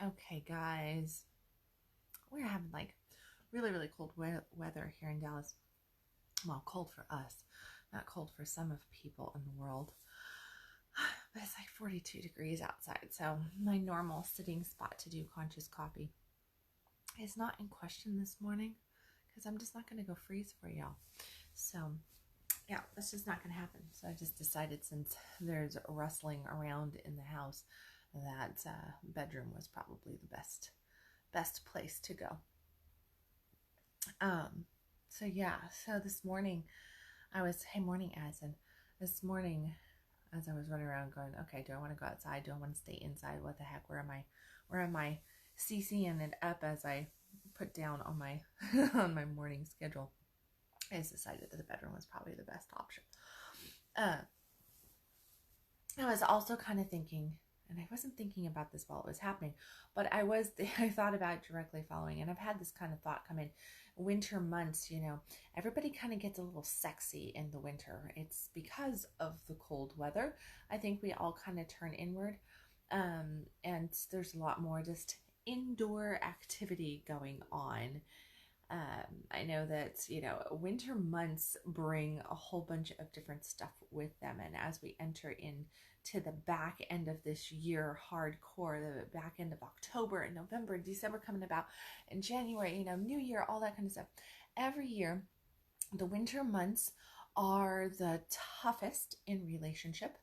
Okay, guys, we're having like really, really cold weather here in Dallas. Well, cold for us, not cold for some of people in the world. But it's like 42 degrees outside, so my normal sitting spot to do conscious coffee is not in question this morning because I'm just not going to go freeze for y'all. So, yeah, that's just not going to happen. So I just decided, since there's rustling around in the house, that bedroom was probably the best place to go. Um, so yeah, so this morning hey, morning, Addison. This morning, as I was running around going, okay, do I want to go outside? Do I want to stay inside? What the heck? Where am I CCing it up as I put down on my, on my morning schedule? I just decided that the bedroom was probably the best option. I was also kind of thinking, and I wasn't thinking about this while it was happening, but I thought about it directly following, and I've had this kind of thought come in. Winter months, everybody kind of gets a little sexy in the winter. It's because of the cold weather. I think we all kind of turn inward, and there's a lot more just indoor activity going on. I know that, winter months bring a whole bunch of different stuff with them. And as we enter into the back end of this year, hardcore, the back end of October and November, December coming about, and January, New Year, all that kind of stuff. Every year, the winter months are the toughest in relationship.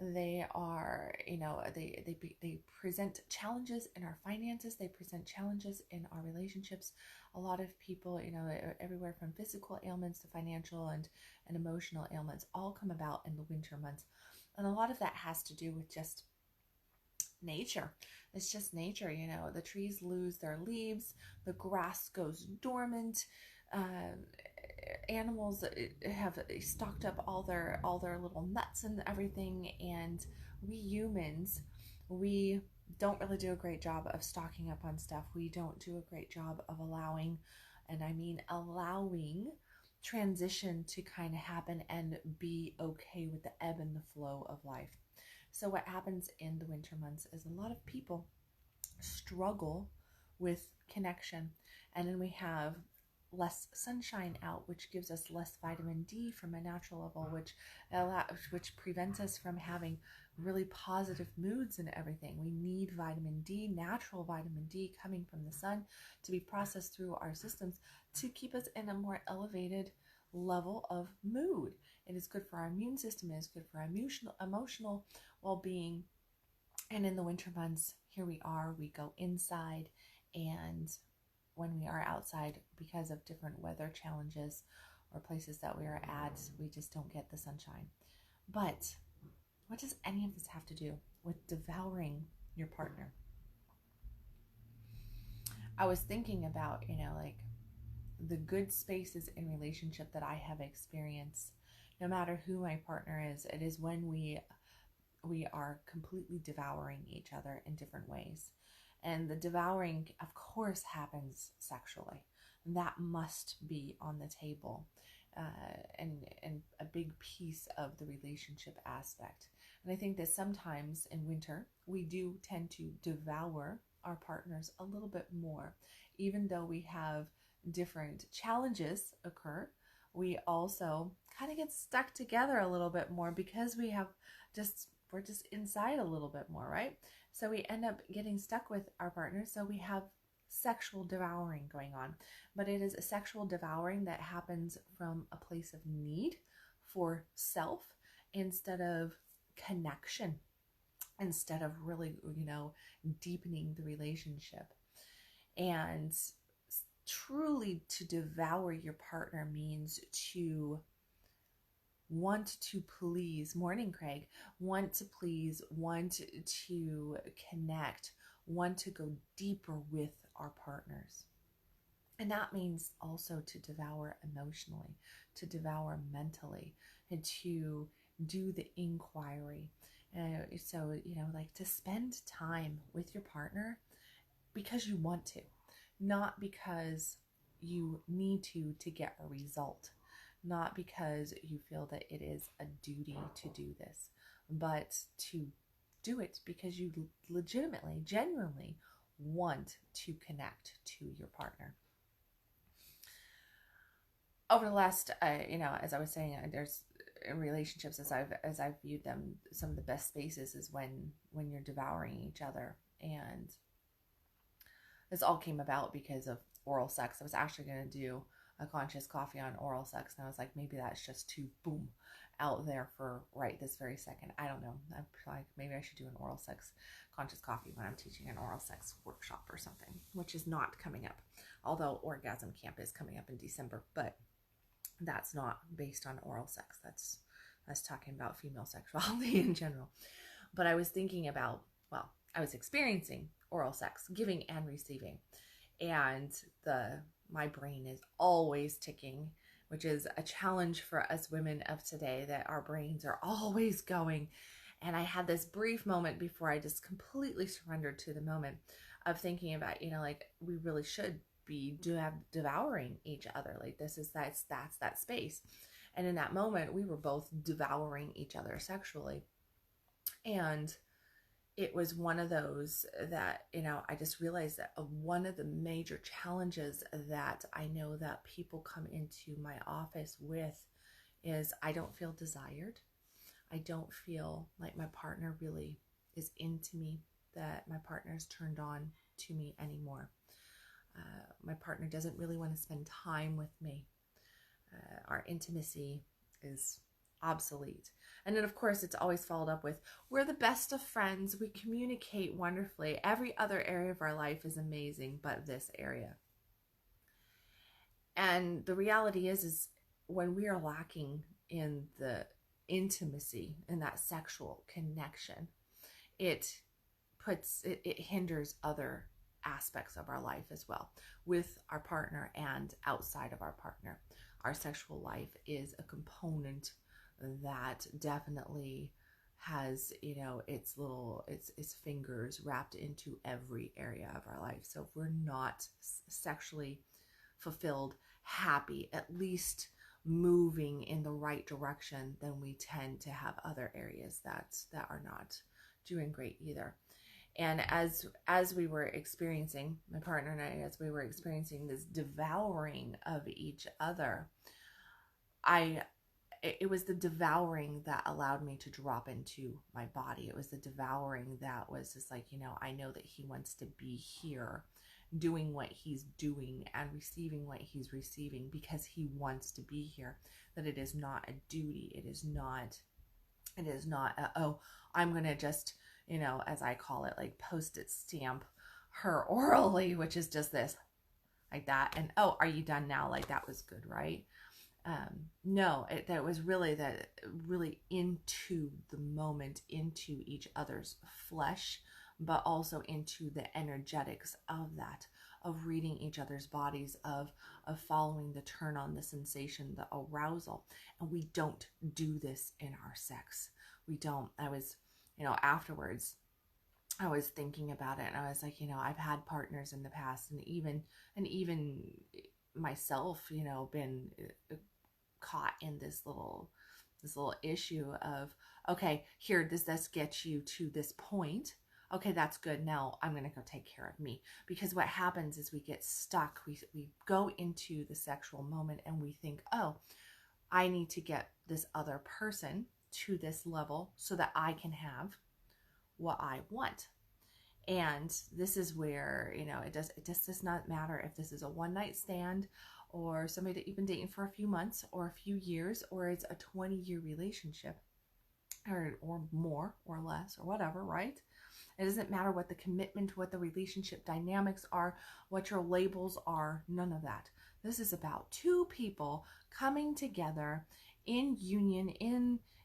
They are, they present challenges in our finances. They present challenges in our relationships. A lot of people, everywhere from physical ailments to financial and emotional ailments, all come about in the winter months. And a lot of that has to do with just nature. It's just nature. The trees lose their leaves, the grass goes dormant. Animals have stocked up all their little nuts and everything, and we humans, we don't really do a great job of stocking up on stuff. We don't do a great job of allowing, and I mean allowing, transition to kind of happen and be okay with the ebb and the flow of life. So what happens in the winter months is a lot of people struggle with connection, and then we have less sunshine out, which gives us less vitamin D from a natural level, which prevents us from having really positive moods and everything. We need vitamin D, natural vitamin D coming from the sun, to be processed through our systems to keep us in a more elevated level of mood. It is good for our immune system. It is good for our emotional well-being. And in the winter months, here we go inside, and when we are outside, because of different weather challenges or places that we are at, we just don't get the sunshine. But what does any of this have to do with devouring your partner? I was thinking about, like the good spaces in relationship that I have experienced, no matter who my partner is, it is when we are completely devouring each other in different ways. And the devouring, of course, happens sexually. That must be on the table, and a big piece of the relationship aspect. And I think that sometimes in winter, we do tend to devour our partners a little bit more. Even though we have different challenges occur, we also kind of get stuck together a little bit more because we're just inside a little bit more, right? So we end up getting stuck with our partners. So we have sexual devouring going on, but it is a sexual devouring that happens from a place of need for self instead of connection, instead of really, deepening the relationship. And truly, to devour your partner means to want to please, morning Craig, want to please, want to connect, want to go deeper with our partners. And that means also to devour emotionally, to devour mentally, and to do the inquiry. So, like to spend time with your partner because you want to, not because you need to get a result, not because you feel that it is a duty to do this, but to do it because you legitimately, genuinely want to connect to your partner. Over the last, as I was saying, there's in relationships, as I've viewed them, some of the best spaces is when you're devouring each other. And this all came about because of oral sex. I was actually going to do a conscious coffee on oral sex, and I was like, maybe that's just too boom out there for right this very second. I don't know. I'm like, maybe I should do an oral sex conscious coffee when I'm teaching an oral sex workshop or something, which is not coming up. Although Orgasm Camp is coming up in December, but that's not based on oral sex. That's talking about female sexuality in general. But I was thinking about, well, I was experiencing oral sex, giving and receiving. And my brain is always ticking, which is a challenge for us women of today, that our brains are always going. And I had this brief moment before I just completely surrendered to the moment of thinking about, like, we really should be devouring each other. Like, that's that space. And in that moment, we were both devouring each other sexually. And it was one of those that, I just realized that one of the major challenges that I know that people come into my office with is I don't feel desired. I don't feel like my partner really is into me, that my partner's turned on to me anymore. My partner doesn't really want to spend time with me. Our intimacy is obsolete. And then, of course, it's always followed up with, we're the best of friends. We communicate wonderfully. Every other area of our life is amazing, but this area. And the reality is when we are lacking in the intimacy and that sexual connection, it hinders other aspects of our life as well, with our partner and outside of our partner. Our sexual life is a component that definitely has, its fingers wrapped into every area of our life. So if we're not sexually fulfilled, happy, at least moving in the right direction, then we tend to have other areas that are not doing great either. And as we were experiencing, my partner and I, as we were experiencing this devouring of each other, it was the devouring that allowed me to drop into my body. It was the devouring that was just like, I know that he wants to be here doing what he's doing and receiving what he's receiving because he wants to be here. That it is not a duty. It is not I'm going to just, as I call it, like post-it stamp her orally, which is just this, like that. And, oh, are you done now? Like, that was good, right? No, that was really into the moment, into each other's flesh, but also into the energetics of that, of reading each other's bodies, of following the turn on, the sensation, the arousal. And we don't do this in our sex. We don't. I was, afterwards, I was thinking about it, and I was like, I've had partners in the past, and even myself, been caught in this little issue of, okay, here, does this get you to this point? Okay, that's good. Now I'm going to go take care of me. Because what happens is we get stuck. We go into the sexual moment and we think, oh, I need to get this other person to this level so that I can have what I want. And this is where, it just does not matter if this is a one-night stand or somebody that you've been dating for a few months or a few years, or it's a 20-year relationship or more or less or whatever, right? It doesn't matter what the commitment, what the relationship dynamics are, what your labels are, none of that. This is about two people coming together in union,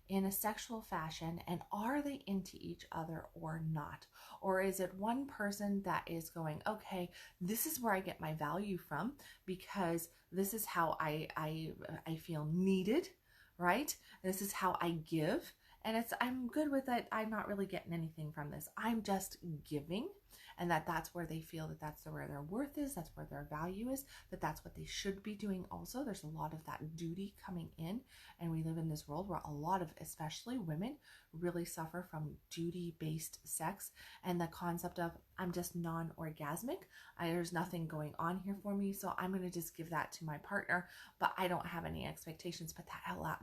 in a sexual fashion, and are they into each other or not? Or is it one person that is going, okay, this is where I get my value from because this is how I feel needed, right? This is how I give, and I'm good with it. I'm not really getting anything from this. I'm just giving, and that's where they feel that that's where their worth is, that's where their value is, that's what they should be doing. Also, there's a lot of that duty coming in, and we live in this world where a lot of, especially women, really suffer from duty-based sex, and the concept of, I'm just non-orgasmic, there's nothing going on here for me, so I'm going to just give that to my partner, but I don't have any expectations. But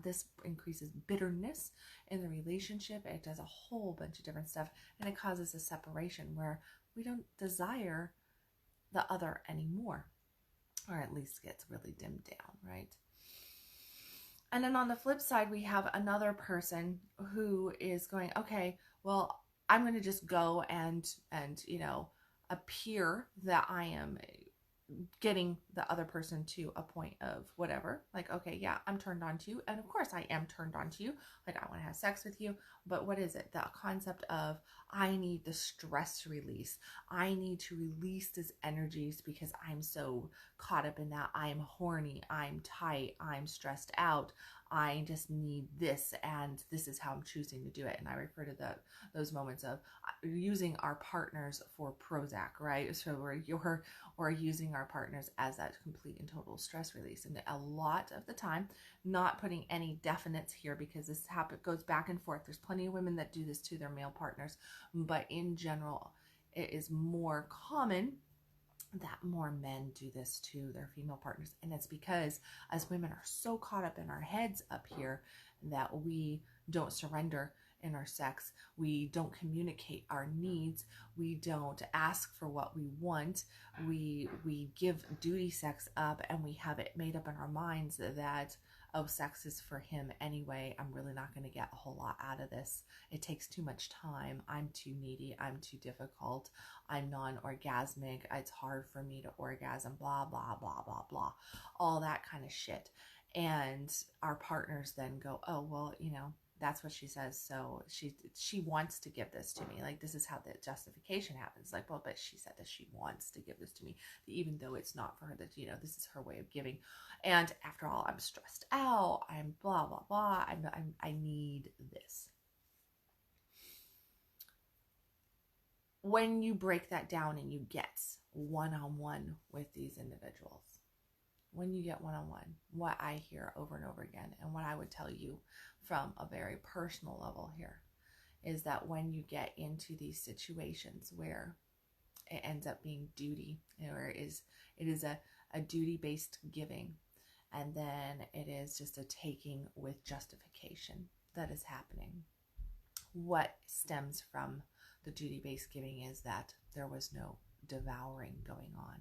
this increases bitterness in the relationship. It does a whole bunch of different stuff, and it causes a separation where we don't desire the other anymore, or at least gets really dimmed down, right? And then on the flip side, we have another person who is going, okay, well, I'm going to just go and appear that I am getting the other person to a point of whatever, like, okay, yeah, I'm turned on to you, and of course I am turned on to you, like, I want to have sex with you, but what is it? The concept of, I need the stress release, I need to release these energies because I'm so caught up in that, I'm horny, I'm tight, I'm stressed out, I just need this, and this is how I'm choosing to do it. And I refer to those moments of using our partners for Prozac, right? So we're using our partners as that complete and total stress release. And a lot of the time, not putting any definites here, because this goes back and forth. There's plenty of women that do this to their male partners, but in general, it is more common that more men do this to their female partners. And it's because as women are so caught up in our heads up here that we don't surrender in our sex, we don't communicate our needs, we don't ask for what we want, we give duty sex up, and we have it made up in our minds that, oh, sex is for him anyway, I'm really not going to get a whole lot out of this, it takes too much time, I'm too needy, I'm too difficult, I'm non-orgasmic, it's hard for me to orgasm, blah blah blah blah blah, all that kind of shit. And our partners then go, oh, well, that's what she says, so she wants to give this to me, like, this is how the justification happens, like, well, but she said that she wants to give this to me, even though it's not for her, that this is her way of giving, and after all, I'm stressed out, I'm blah blah blah, I need this. When you break that down and you get one-on-one with these individuals, when you get one-on-one, what I hear over and over again, and what I would tell you from a very personal level here, is that when you get into these situations where it ends up being duty, or it is a duty-based giving, and then it is just a taking with justification that is happening, what stems from the duty-based giving is that there was no devouring going on.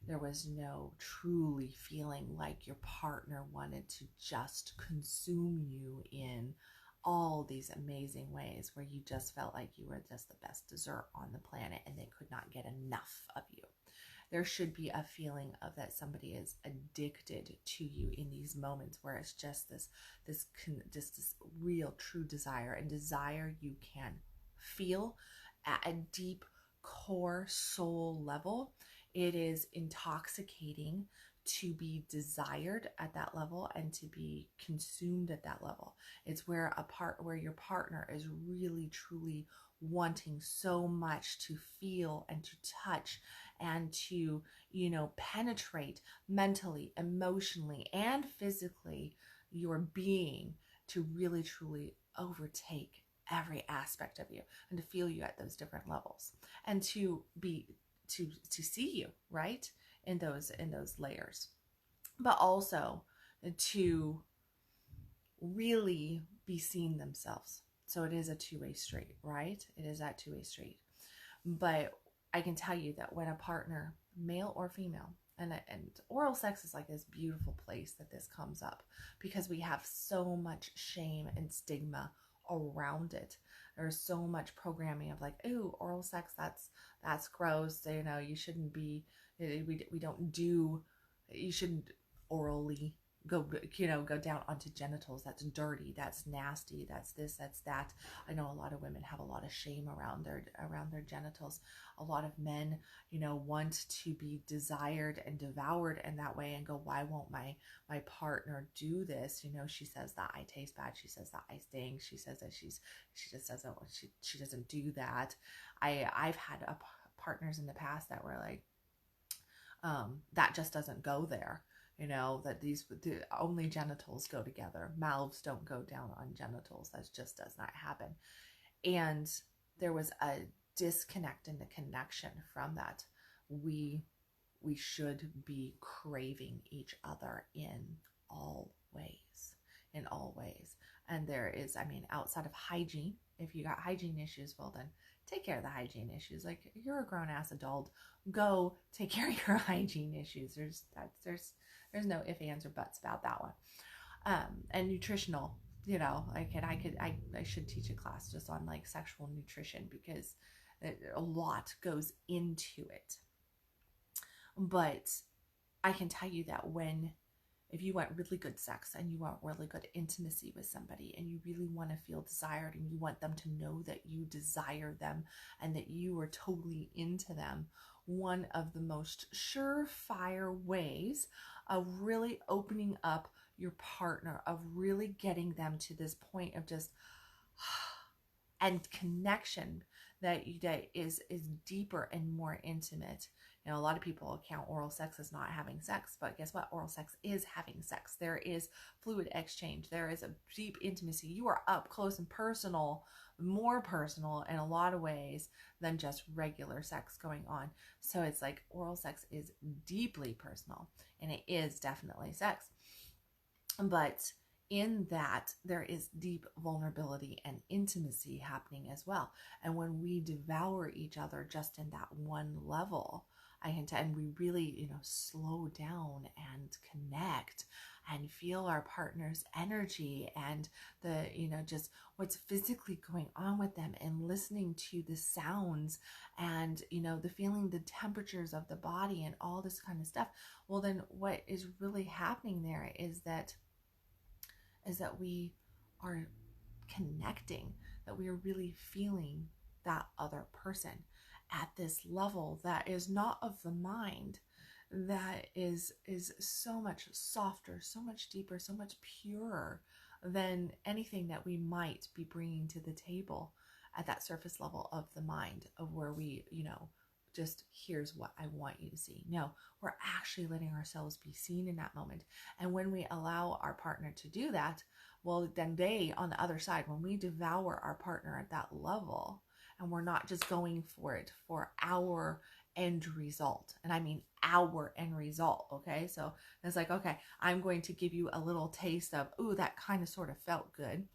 There was no truly feeling like your partner wanted to just consume you in all these amazing ways, where you just felt like you were just the best dessert on the planet and they could not get enough of you. There should be a feeling of that somebody is addicted to you in these moments, where it's just this real true desire, and desire you can feel at a deep core soul level. It is intoxicating to be desired at that level and to be consumed at that level. It's where your partner is really truly wanting so much to feel and to touch and to, penetrate mentally, emotionally, and physically your being, to really truly overtake every aspect of you and to feel you at those different levels, and to see you, right, in those layers, but also to really be seeing themselves. So it is a two-way street, right? It is that two-way street. But I can tell you that when a partner, male or female, and oral sex is like this beautiful place that this comes up, because we have so much shame and stigma around it. There's so much programming of like, ooh, oral sex, that's gross, you shouldn't be, we don't do, you shouldn't orally go down onto genitals. That's dirty, that's nasty, that's this, that's that. I know a lot of women have a lot of shame around their genitals. A lot of men, want to be desired and devoured in that way, and go, why won't my partner do this? She says that I taste bad, she says that I stink, she says that she just doesn't, she doesn't do that. I've had partners in the past that were like, that just doesn't go there. That the only genitals go together. Mouths don't go down on genitals. That just does not happen. And there was a disconnect in the connection from that. We should be craving each other in all ways. And there is, outside of hygiene, if you got hygiene issues, well then take care of the hygiene issues. Like, you're a grown ass adult, go take care of your hygiene issues. There's no ifs, ands, or buts about that one. And nutritional, I should teach a class just on like sexual nutrition, because a lot goes into it. But I can tell you that if you want really good sex and you want really good intimacy with somebody, and you really want to feel desired, and you want them to know that you desire them and that you are totally into them, one of the most surefire ways of really opening up your partner, of really getting them to this point of just and connection that is deeper and more intimate. A lot of people count oral sex as not having sex, but guess what? Oral sex is having sex. There is fluid exchange. There is a deep intimacy. You are up close and personal, more personal in a lot of ways than just regular sex going on. So it's like oral sex is deeply personal, and it is definitely sex. But in that, there is deep vulnerability and intimacy happening as well. And when we devour each other just in that one level, and we really, slow down and connect and feel our partner's energy and the, just what's physically going on with them, and listening to the sounds and, the feeling, the temperatures of the body and all this kind of stuff. Well, then what is really happening there is that we are connecting, that we are really feeling that other person at this level that is not of the mind, that is so much softer, so much deeper, so much purer than anything that we might be bringing to the table at that surface level of the mind, of where we, just here's what I want you to see. No, we're actually letting ourselves be seen in that moment. And when we allow our partner to do that, well, then they, on the other side, when we devour our partner at that level, and we're not just going for it for our end result, and I mean our end result, okay? So it's like, okay, I'm going to give you a little taste of, ooh, that kind of sort of felt good,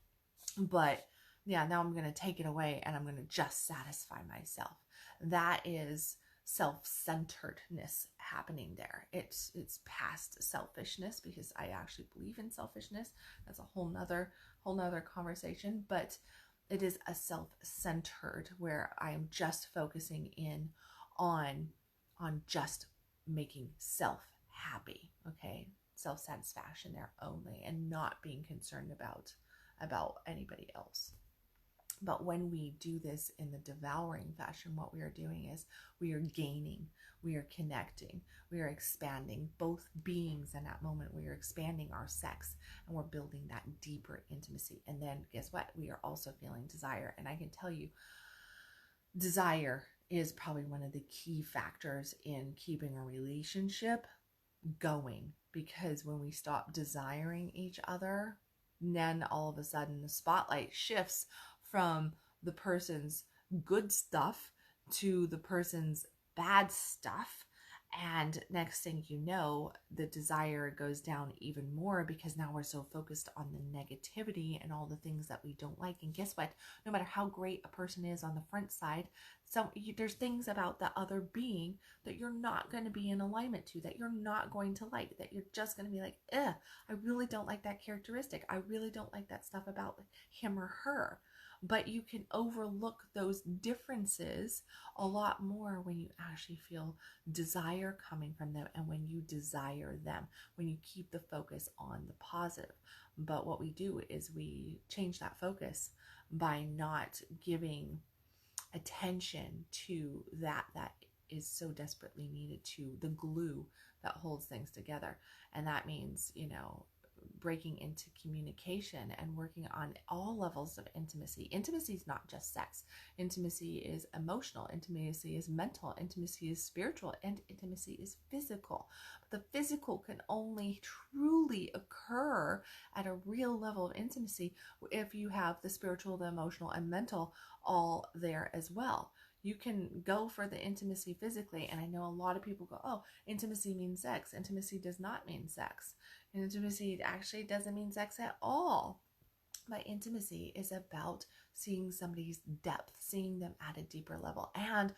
but yeah, now I'm going to take it away and I'm going to just satisfy myself. That is self-centeredness happening there. It's past selfishness, because I actually believe in selfishness. That's a whole nother conversation, but it is a self-centered, where I am just focusing in on just making self happy, okay? Self-satisfaction there only, and not being concerned about anybody else. But when we do this in the devouring fashion, what we are doing is we are gaining, we are connecting, we are expanding both beings in that moment. We are expanding our sex, and we're building that deeper intimacy. And then guess what? We are also feeling desire. And I can tell you, desire is probably one of the key factors in keeping a relationship going, because when we stop desiring each other, then all of a sudden the spotlight shifts from the person's good stuff to the person's bad stuff. And next thing you know, the desire goes down even more, because now we're so focused on the negativity and all the things that we don't like. And guess what? No matter how great a person is on the front side, there's things about the other being that you're not going to be in alignment to, that you're not going to like, that you're just going to be like, I really don't like that characteristic. I really don't like that stuff about him or her. But you can overlook those differences a lot more when you actually feel desire desire coming from them and when you desire them, when you keep the focus on the positive. But what we do is we change that focus by not giving attention to that is so desperately needed, to the glue that holds things together. And that means, breaking into communication and working on all levels of intimacy. Intimacy is not just sex. Intimacy is emotional. Intimacy is mental. Intimacy is spiritual. And intimacy is physical. But the physical can only truly occur at a real level of intimacy if you have the spiritual, the emotional, and mental all there as well. You can go for the intimacy physically, and I know a lot of people go, oh, intimacy means sex. Intimacy does not mean sex. Intimacy actually doesn't mean sex at all. But intimacy is about seeing somebody's depth, seeing them at a deeper level, and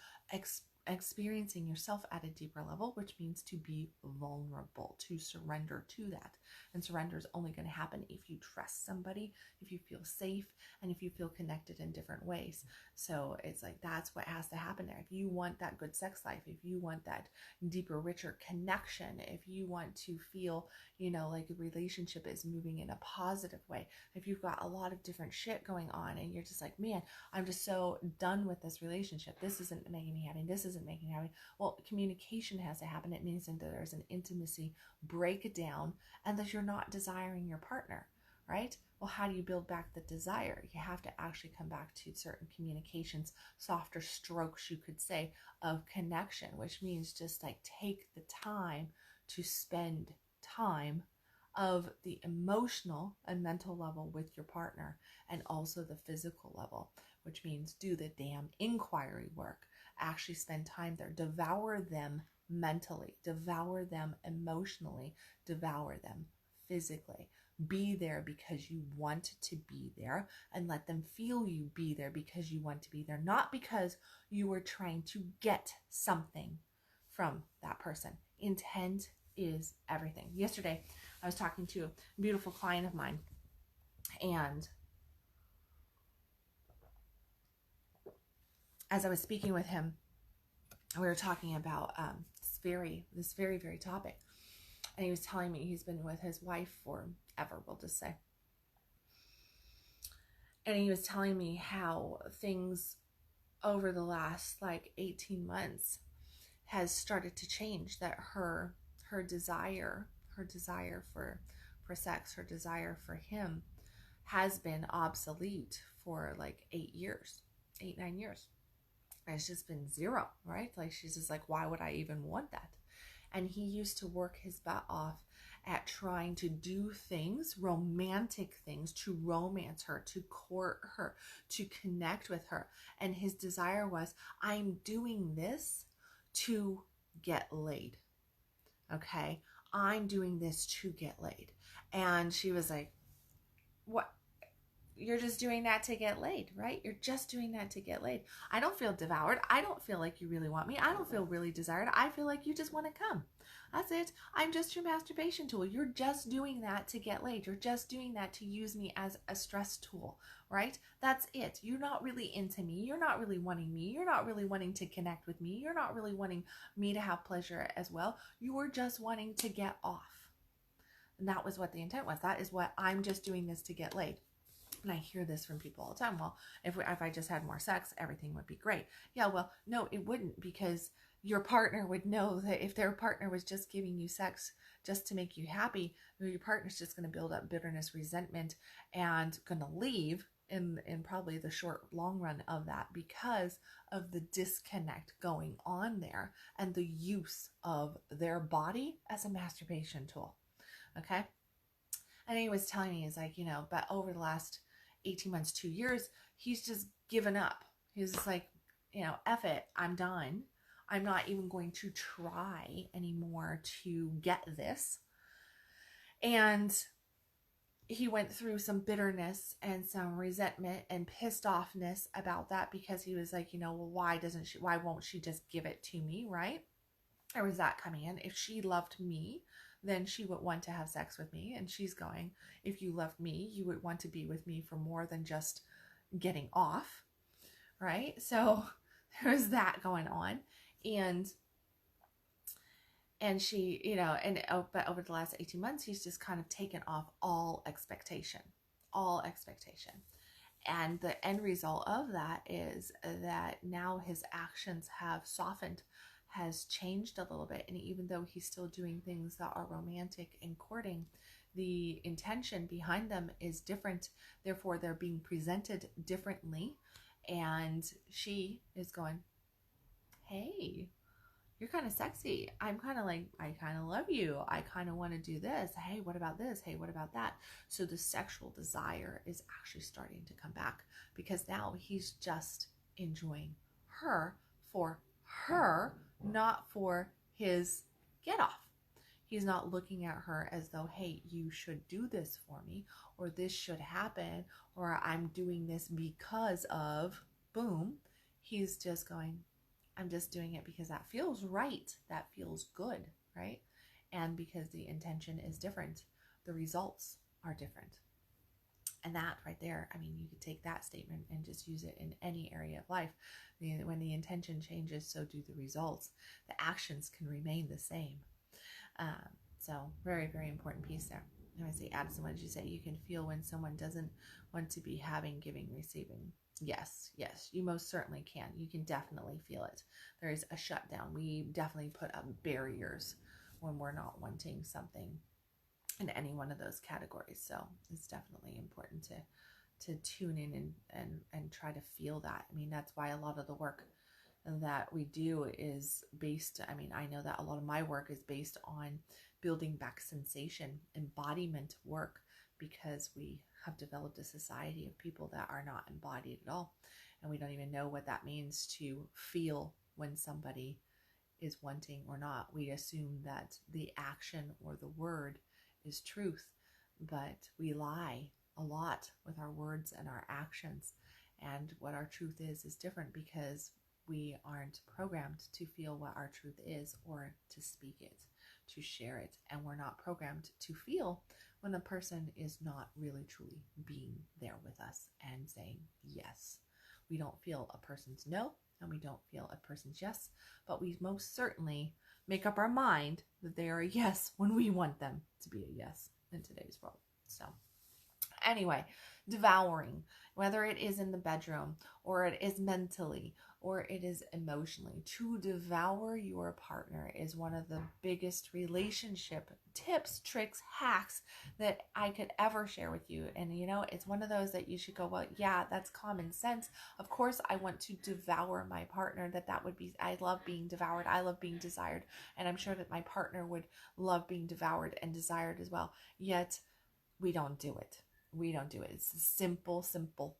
experiencing yourself at a deeper level, which means to be vulnerable, to surrender to that. And surrender is only going to happen if you trust somebody, if you feel safe, and if you feel connected in different ways. So it's like, that's what has to happen there. If you want that good sex life, if you want that deeper, richer connection, if you want to feel, like the relationship is moving in a positive way, if you've got a lot of different shit going on and you're just like, man, I'm just so done with this relationship. This isn't making me happy. This isn't making me happy. Well, communication has to happen. It means that there's an intimacy breakdown and that you're not desiring your partner, right? Well, how do you build back the desire? You have to actually come back to certain communications, softer strokes, you could say, of connection, which means just like take the time to spend time of the emotional and mental level with your partner, and also the physical level, which means do the damn inquiry work. Actually spend time there. Devour them mentally, devour them emotionally, devour them physically. Be there because you want to be there, and let them feel you be there because you want to be there, not because you are trying to get something from that person. Intent is everything. Yesterday, I was talking to a beautiful client of mine, and as I was speaking with him, we were talking about this very, very topic. And he was telling me he's been with his wife forever, we'll just say. And he was telling me how things over the last 18 months has started to change, that her desire for sex, her desire for him has been obsolete for 8 years, 9 years. And it's just been zero, right? She's just like, why would I even want that? And he used to work his butt off at trying to do things, romantic things, to romance her, to court her, to connect with her. And his desire was, I'm doing this to get laid. Okay? I'm doing this to get laid. And she was like, what? You're just doing that to get laid, right? You're just doing that to get laid. I don't feel devoured. I don't feel like you really want me. I don't feel really desired. I feel like you just want to come. That's it. I'm just your masturbation tool. You're just doing that to get laid. You're just doing that to use me as a stress tool, right? That's it. You're not really into me. You're not really wanting me. You're not really wanting to connect with me. You're not really wanting me to have pleasure as well. You were just wanting to get off. And that was what the intent was. That is what I'm just doing this to get laid. And I hear this from people all the time. Well, if I just had more sex, everything would be great. Yeah, well, no, it wouldn't, because your partner would know that if their partner was just giving you sex just to make you happy, your partner's just going to build up bitterness, resentment, and going to leave in probably the long run of that, because of the disconnect going on there and the use of their body as a masturbation tool. Okay? And he was telling me, he's like, but over the last 18 months, 2 years, he's just given up. He's just like, F it, I'm done. I'm not even going to try anymore to get this. And he went through some bitterness and some resentment and pissed offness about that, because he was like, well, why won't she just give it to me, right? Or was that coming in? If she loved me, then she would want to have sex with me. And she's going, if you loved me, you would want to be with me for more than just getting off, right? So there was that going on. And And she, but over the last 18 months, he's just kind of taken off all expectation, all expectation. And the end result of that is that now his actions have softened, has changed a little bit. And even though he's still doing things that are romantic and courting, the intention behind them is different. Therefore, they're being presented differently. And she is going, hey, you're kind of sexy. I'm kind of like, I kind of love you. I kind of want to do this. Hey, what about this? Hey, what about that? So the sexual desire is actually starting to come back, because now he's just enjoying her for her, not for his get off. He's not looking at her as though, hey, you should do this for me, or this should happen, or I'm doing this because of boom. He's just going, I'm just doing it because that feels right. That feels good, right? And because the intention is different, the results are different. And that right there, I mean, you could take that statement and just use it in any area of life. When the intention changes, so do the results. The actions can remain the same. So very, very important piece there. And I say, Addison, what did you say? You can feel when someone doesn't want to be having, giving, receiving. Yes, you most certainly can. You can definitely feel it. There is a shutdown. We definitely put up barriers when we're not wanting something in any one of those categories. So it's definitely important to tune in and try to feel that. I mean, that's why a lot of the work that we do is based, I mean, I know that a lot of my work is based on building back sensation, embodiment work, because we have developed a society of people that are not embodied at all. And we don't even know what that means to feel when somebody is wanting or not. We assume that the action or the word is truth, but we lie a lot with our words and our actions. And what our truth is different, because we aren't programmed to feel what our truth is, or to speak it, to share it. And we're not programmed to feel when the person is not really truly being there with us and saying yes. We don't feel a person's no, and we don't feel a person's yes, but we most certainly make up our mind that they are a yes when we want them to be a yes in today's world. So anyway, devouring, whether it is in the bedroom or it is mentally or it is emotionally, to devour your partner is one of the biggest relationship tips, tricks, hacks that I could ever share with you. And it's one of those that you should go, well, yeah, that's common sense. Of course, I want to devour my partner. That would be, I love being devoured. I love being desired. And I'm sure that my partner would love being devoured and desired as well. Yet we don't do it. We don't do it. It's a simple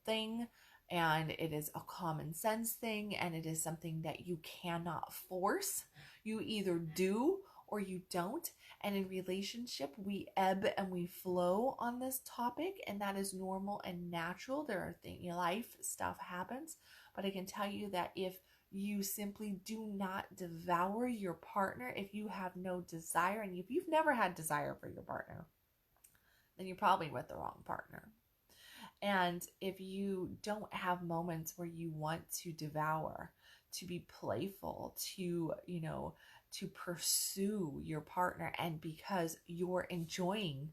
thing, and it is a common sense thing, and it is something that you cannot force. You either do or you don't. And in relationship, we ebb and we flow on this topic, and that is normal and natural. There are things, life stuff happens, but I can tell you that if you simply do not devour your partner, if you have no desire, and if you've never had desire for your partner, then you're probably with the wrong partner. And if you don't have moments where you want to devour, to be playful, to pursue your partner, and because you're enjoying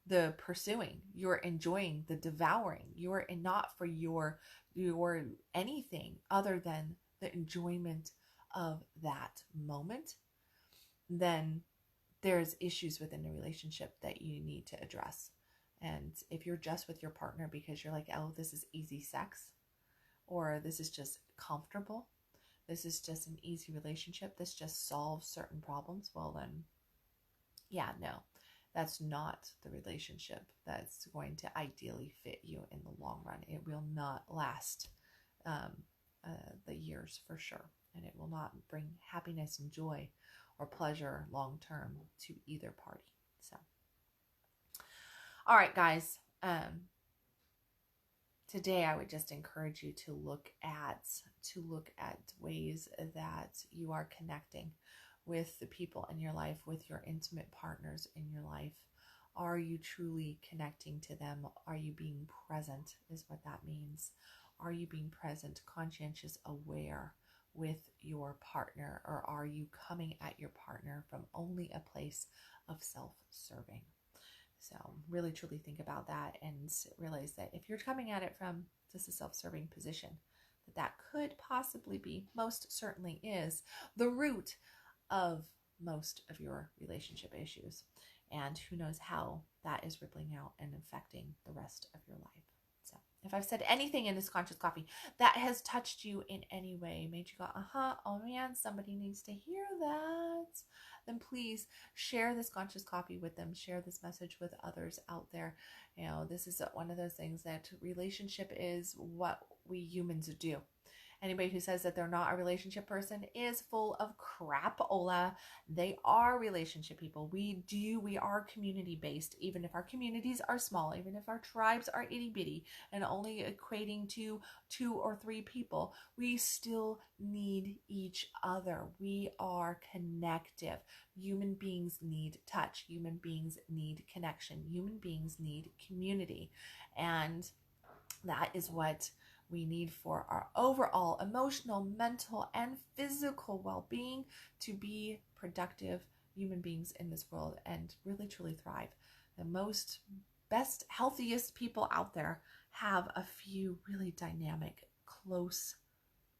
the pursuing, you're enjoying the devouring, you're not for your anything other than the enjoyment of that moment, then there's issues within the relationship that you need to address. And if you're just with your partner because you're like, oh, this is easy sex, or this is just comfortable, this is just an easy relationship, this just solves certain problems, well then, yeah, no, that's not the relationship that's going to ideally fit you in the long run. It will not last the years for sure, and it will not bring happiness and joy or pleasure long term to either party. So, all right, guys. Today, I would just encourage you to look at ways that you are connecting with the people in your life, with your intimate partners in your life. Are you truly connecting to them? Are you being present? Is what that means. Are you being present, conscientious, aware with your partner, or are you coming at your partner from only a place of self-serving? So really truly think about that and realize that if you're coming at it from just a self-serving position, that could possibly be, most certainly is, the root of most of your relationship issues. And who knows how that is rippling out and affecting the rest of your life. So if I've said anything in this conscious coffee that has touched you in any way, made you go, oh man, somebody needs to hear that, then please share this conscious coffee with them. Share this message with others out there. You know, this is one of those things that relationship is what we humans do. Anybody who says that they're not a relationship person is full of crap-ola. They are relationship people. We are community-based, even if our communities are small, even if our tribes are itty-bitty and only equating to 2 or 3 people, we still need each other. We are connective. Human beings need touch. Human beings need connection. Human beings need community. And that is what we need for our overall emotional, mental, and physical well-being to be productive human beings in this world and really truly thrive. The most best, healthiest people out there have a few really dynamic, close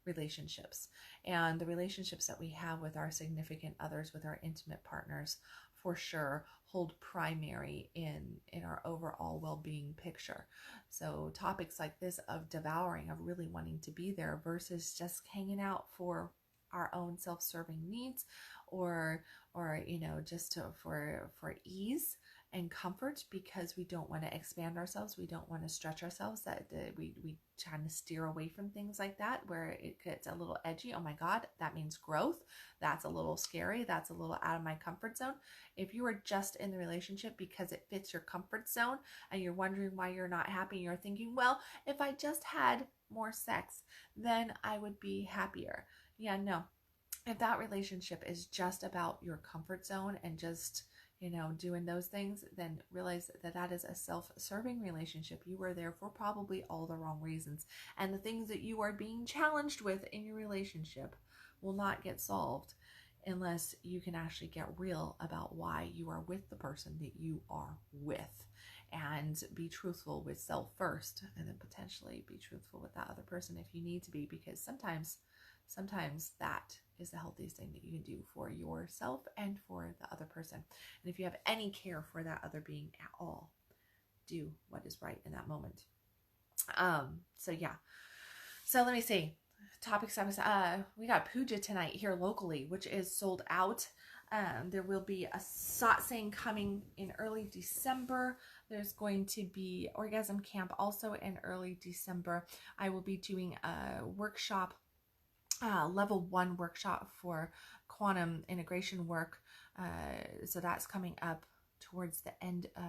relationships. And the relationships that we have with our significant others, with our intimate partners, for sure hold primary in our overall well-being picture. So topics like this of devouring, of really wanting to be there versus just hanging out for our own self-serving needs, or just for ease and comfort, because we don't want to expand ourselves, we don't want to stretch ourselves, that we try to steer away from things like that where it gets a little edgy. Oh my God, that means growth. That's a little scary. That's a little out of my comfort zone. If you are just in the relationship because it fits your comfort zone and you're wondering why you're not happy, you're thinking, well, if I just had more sex, then I would be happier. Yeah, no. If that relationship is just about your comfort zone and just doing those things, then realize that that is a self-serving relationship. You are there for probably all the wrong reasons. And the things that you are being challenged with in your relationship will not get solved unless you can actually get real about why you are with the person that you are with, and be truthful with self first, and then potentially be truthful with that other person if you need to be, because sometimes that is the healthiest thing that you can do for yourself and for the other person. And if you have any care for that other being at all, do what is right in that moment. So yeah. So let me see. Topics. We got puja tonight here locally, which is sold out. There will be a satsang coming in early December. There's going to be orgasm camp also in early December. I will be doing a workshop, level 1 workshop for quantum integration work. So that's coming up towards the end of,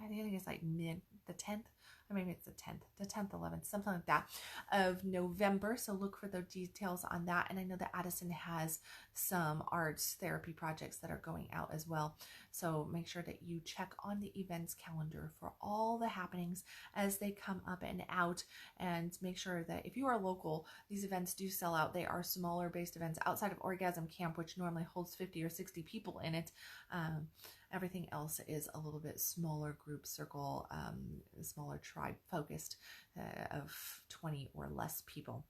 I think it's like the 10th, or maybe it's the 10th, 11th, something like that, of November. So look for the details on that. And I know that Addison has some arts therapy projects that are going out as well. So make sure that you check on the events calendar for all the happenings as they come up and out. And make sure that if you are local, these events do sell out. They are smaller based events outside of Orgasm Camp, which normally holds 50 or 60 people in it. Everything else is a little bit smaller group circle, smaller tribe focused, of 20 or less people.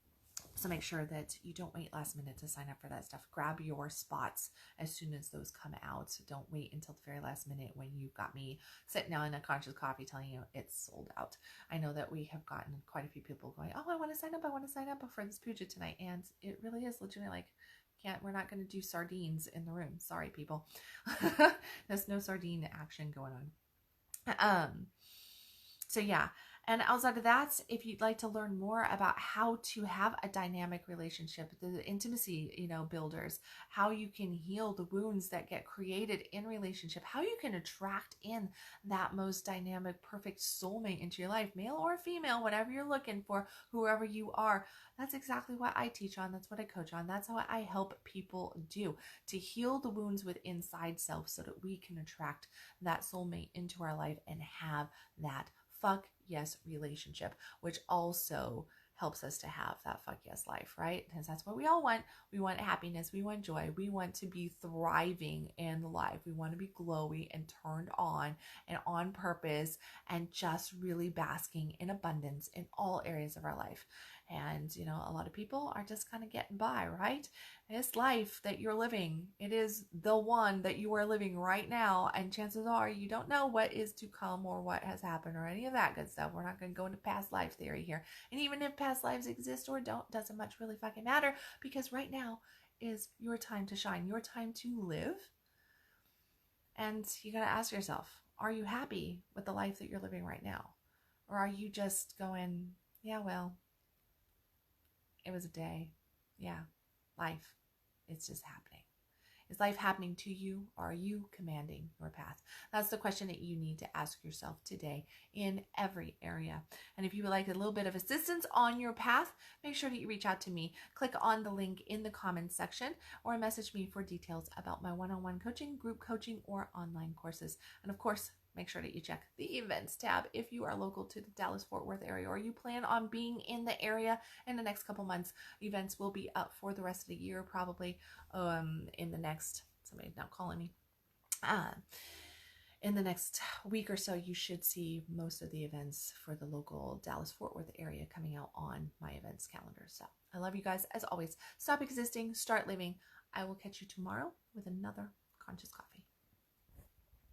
So make sure that you don't wait last minute to sign up for that stuff. Grab your spots as soon as those come out. So don't wait until the very last minute when you've got me sitting down in a conscious coffee telling you it's sold out. I know that we have gotten quite a few people going, oh, I want to sign up. I want to sign up for this puja tonight. And it really is legitimately like, we're not going to do sardines in the room. Sorry, people. There's no sardine action going on. So yeah. And outside of that, if you'd like to learn more about how to have a dynamic relationship, the intimacy, builders, how you can heal the wounds that get created in relationship, how you can attract in that most dynamic, perfect soulmate into your life, male or female, whatever you're looking for, whoever you are, that's exactly what I teach on. That's what I coach on. That's how I help people do, to heal the wounds with inside self so that we can attract that soulmate into our life and have that fuck yes relationship, which also helps us to have that fuck yes life, right? Because that's what we all want. We want happiness. We want joy. We want to be thriving in life. We want to be glowy and turned on and on purpose and just really basking in abundance in all areas of our life. And, a lot of people are just kind of getting by, right? This life that you're living, it is the one that you are living right now. And chances are you don't know what is to come or what has happened or any of that good stuff. We're not going to go into past life theory here. And even if past lives exist or don't, doesn't much really fucking matter, because right now is your time to shine, your time to live. And you got to ask yourself, are you happy with the life that you're living right now? Or are you just going, yeah, well, it was a day. Yeah, life. It's just happening. Is life happening to you, or are you commanding your path? That's the question that you need to ask yourself today in every area. And if you would like a little bit of assistance on your path, make sure that you reach out to me. Click on the link in the comments section or message me for details about my one-on-one coaching, group coaching, or online courses. And of course, make sure that you check the events tab if you are local to the Dallas-Fort Worth area or you plan on being in the area in the next couple months. Events will be up for the rest of the year, probably in the next, somebody's now calling me, in the next week or so. You should see most of the events for the local Dallas-Fort Worth area coming out on my events calendar. So I love you guys. As always, stop existing, start living. I will catch you tomorrow with another Conscious Coffee.